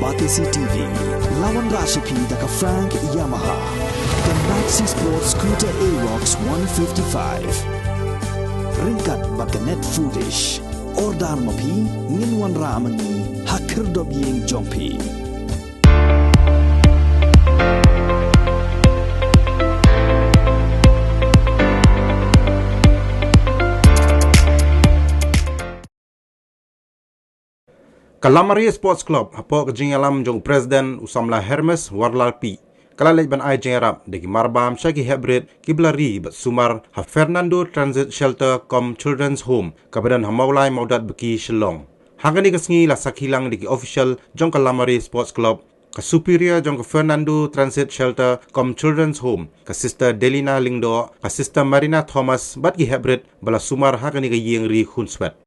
Batisi TV. Lawan Rashipi daka Frank Yamaha. The Maxi Sports Scooter Aerox 155. Ringkat baka net foodish. Ordar mapi ninwan ramani hakir dobyeng jompi. Lamare Sports Club hapo ke Jingïarap jong Presiden Usamla Hermes Warlalpi kalalej ban ai Jingïarap degi marbam shagi hybrid kiblari bat sumar ha Ferrando Transit Shelter com Children's Home kabadan hamaulai maudat beki Shillong hangani kesngi la sakilang degi official jong Lamare Sports Club ka superior jong Ferrando Transit Shelter com Children's Home ka sister Delina Lingdo ka sister Marina Thomas bat gi hybrid bala sumar hangani ke yengri hunswet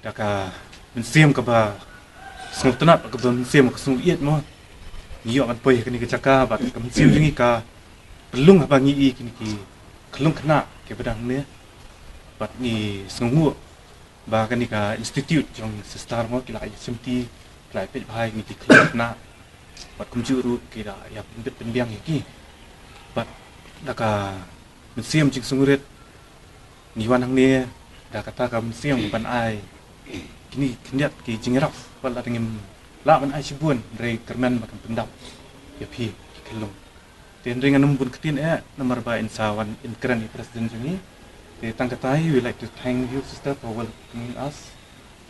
daka mensiam ke ba sengok tenat ke ba mensiam ke sengok iat mo ngiyo kan poi kini ke caka ba ke mensiam jingi ka pelung apa ngi kini ki kelung kena ke pedang ne bat ni sengok ba kini ka institute jong sestar mo kila SMT kila pet bahai ni ki kelung kena bat kumjuru kira ya penbiang ki bat daka mensiam jing sunguret ni wanang ne da kata ka mensiam ban ai kini kendiat ki Jingïarap wala dengan la ban ai sibun rei kerman makan pendap ya pi kelung ten dengan numbun ketin nomor ba insawan in kran ni presiden jungi te tangkatai we like to thank you sister for welcoming us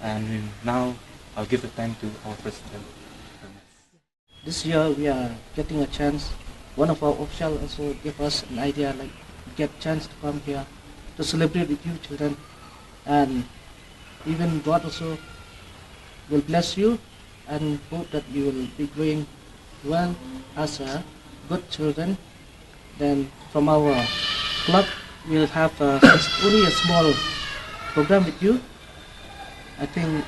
and now I'll give the time to our president. This year we are getting a chance. One of our officials also gave us an idea like get chance to come here to celebrate with you children, and even God also will bless you and hope that you will be growing well as a good children. Then from our club, we'll have only a small program with you. I think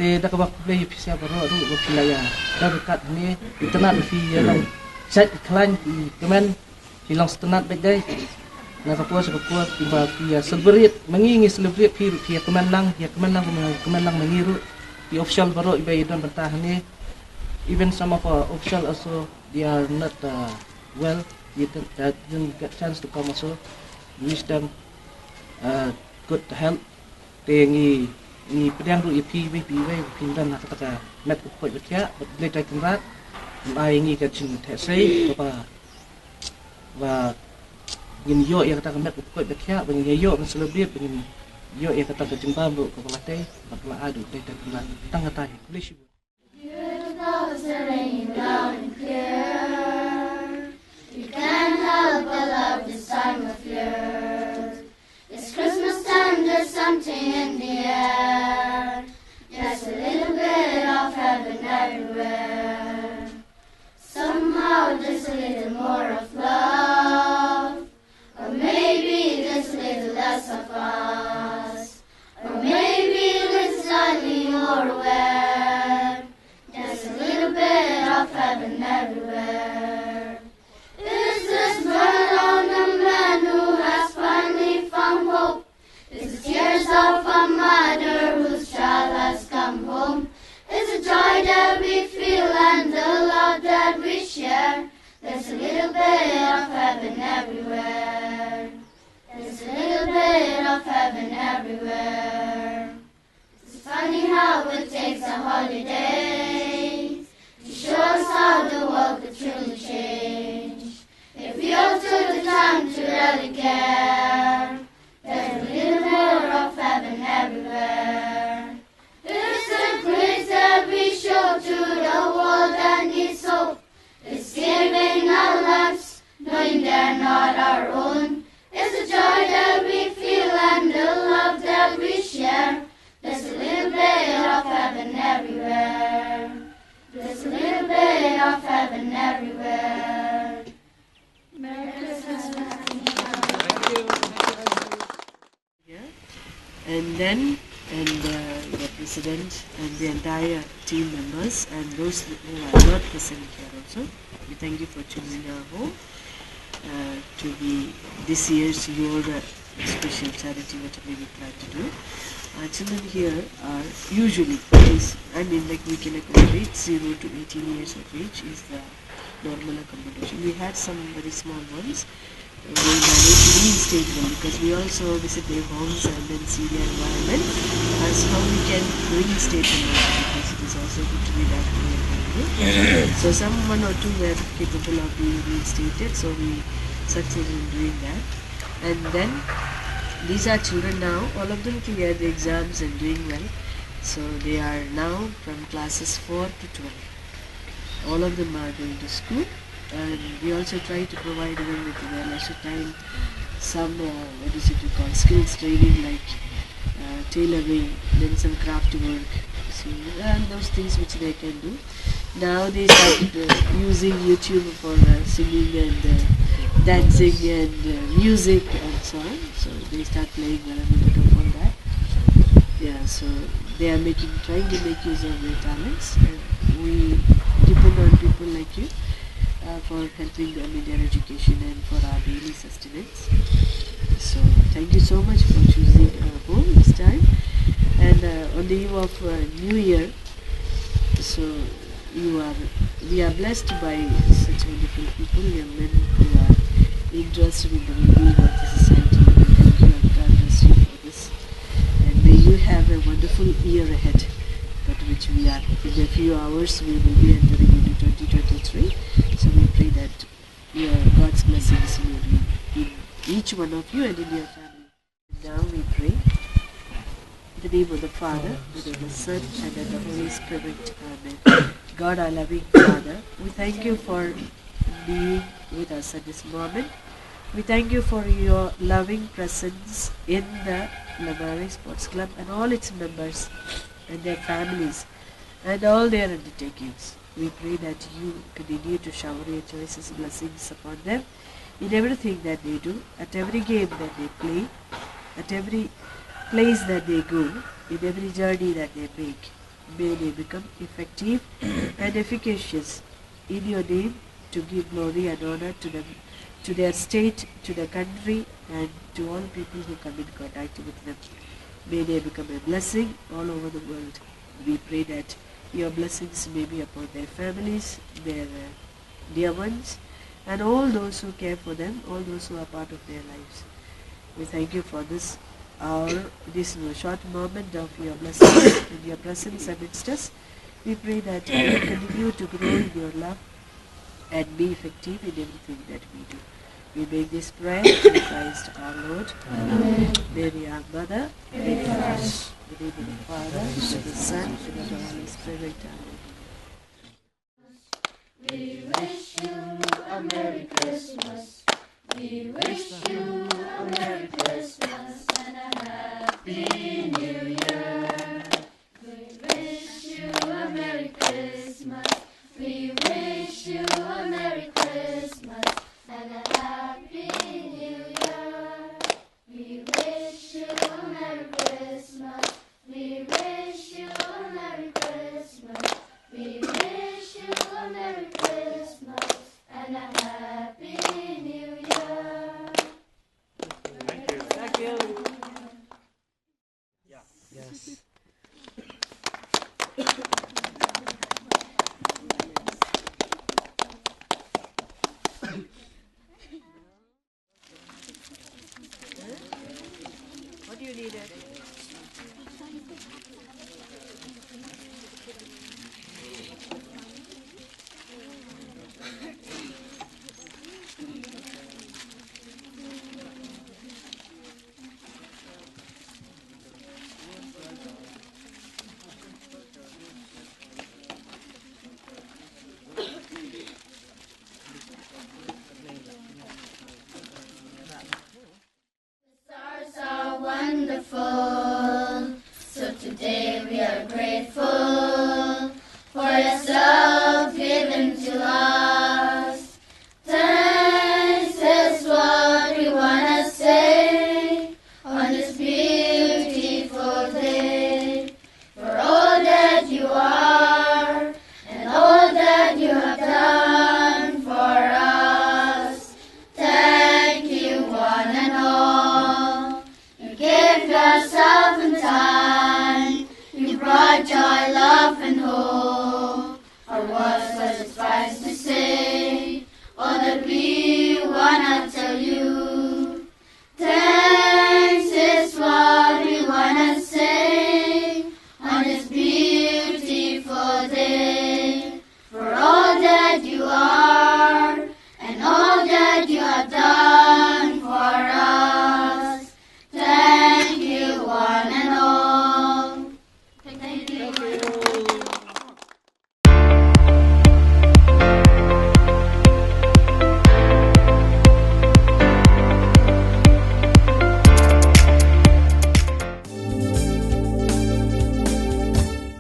te dah kebak play pisa baru ru pelaya dah dekat ni internet fi yang set iklan di kemen hilang setenat baik day. Nak kepuas tiba dia celebrate mengingi celebrate pi kemenang mengiru di official baru ibai dan bertahan ni. Even some of our official also they are not well, they didn't get chance to come also. Wish them good health. Tengi ni pedang ru ipi pi pindan nak kata met ko betia boleh tak kerat mai ngi ka chin the sei apa và nhìn yo yang kata kemet ko betia bang yo men celebrate bang yo yang kata ke jumpa bu ko late bakla adu te tak kerat tang kata please you can't help but love this time of year. It's Christmas time, there's something in the air. Just a little bit of heaven everywhere. Somehow there's a little more of love. Or maybe there's a little less of us. Or maybe there's slightly more aware. Just a little bit of heaven everywhere. Is this bird on the man who has finally found hope? Is the tears of a mother whose child has come home? Is the joy that we feel and the love that we share? There's a little bit of heaven everywhere. There's a little bit of heaven everywhere. It's funny how it takes a holiday to show us how the world could truly change. If we all took the time to really care, there's a little more of heaven everywhere. It's the grace that we show to the world that needs hope. It's giving our lives, knowing they're not our own. It's the joy that we feel and the love that we share. There's a little bit of heaven everywhere. There's a little bit of heaven everywhere. Merry Christmas. And then the president and the entire team members and those who are not present here also, we thank you for choosing our home to be this year's your special charity whatever we try to do. children here are usually, like we can accommodate 0 to 18 years of age is the normal accommodation. We had some very small ones. We managed to reinstate them because we also visit their homes and then see their environment as how we can reinstate them also, because it is also good to be back to their family. So some one or two were capable of being reinstated, so we succeeded in doing that. And then these are children now, all of them cleared the exams and doing well. So they are now from classes 4 to 12. All of them are going to school, and we also try to provide them with their leisure time some skills training, like tailoring, then some craft work, and those things which they can do. Now they started using YouTube for singing and dancing and music and so on. So they start playing a little bit of all that. Yeah, so they are trying to make use of their talents, and we depend on people like you for helping them in their education and for our daily sustenance. So thank you so much for choosing our home this time. And on the eve of New Year, so we are blessed by such wonderful people, young men who are interested in the well-being of the society. Thank you, and God bless you for this. And may you have a wonderful year ahead, but which we are in a few hours we will be entering into 2023. So we pray that God's blessings will be in each one of you and in your family. And now we pray in the name of the Father, and of the Son, and of the Holy Spirit. Amen. God, our loving Father, we thank you for being with us at this moment. We thank you for your loving presence in the Lamare Sports Club and all its members and their families and all their undertakings. We pray that you continue to shower your choicest blessings upon them in everything that they do, at every game that they play, at every place that they go, in every journey that they make. May they become effective and efficacious in your name, to give glory and honor to them, to their state, to the country, and to all people who come in contact with them. May they become a blessing all over the world. We pray that your blessings may be upon their families, their dear ones, and all those who care for them, all those who are part of their lives. We thank you for this hour, this short moment of your blessings and your presence amidst us. We pray that you will continue to grow in your love and be effective in everything that we do. We make this prayer through Christ our Lord. Amen. Mary our Mother, pray for us. In the name of the Father, and of the Son, and of the Holy Spirit. Amen. We wish you a Merry Christmas. We wish you a Merry Christmas and a Happy New Year. We wish you a Merry Christmas. We wish you a Merry Christmas and a Happy New Year. We wish you a Merry Christmas. We wish you a Merry Christmas. We wish you a Merry Christmas and a Happy New Year. Thank you. Yes.